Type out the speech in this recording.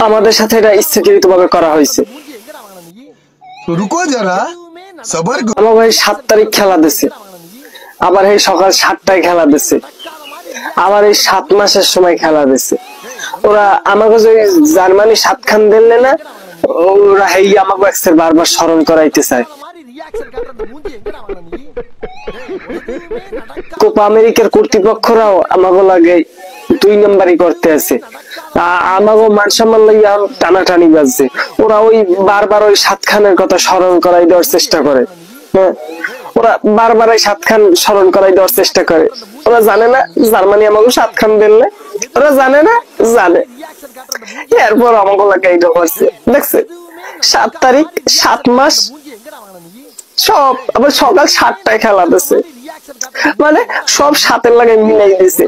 আমাদের সাথে এটা ইচ্ছাকৃতভাবে করা হয়েছে। रुको जरा सबर करो। আমাকে 7 তারিখ খেলা দিছে, আবার এই সকাল 7টায় খেলা দিছে, আবার এই 7 মাসের সময় খেলা দিছে। ওরা আমাকে যে জার্মানি 7 খান দিলে না, ওরা হেই আমাকে এক্সের বারবার স্মরণ করাইতে চায়। কোপা আমেরিকার কর্তৃপক্ষরাও আমাকে লাগে 2 নম্বরই করতে আছে। আমাকে মান সম্মান লইয়া টানাটানি বাজছে। ওরা ওই বারবার ওই 7 খানের কথা স্মরণ করাই দেওয়ার চেষ্টা করে। হ্যাঁ, ওরা বারবার এই 7 খান স্মরণ করাই দেওয়ার চেষ্টা করে। ওরা জানে না জার্মানি আমাকে 7 খান দিলে, ওরা জানে না, জানে। এরপর আমাকে লাগে এইটা করছে, দেখছে 7 তারিখ 7 মাস সব আবার সকাল 7টায় খেলা দিছে, মানে সব 7-এর লাগে মিলাই দিছে।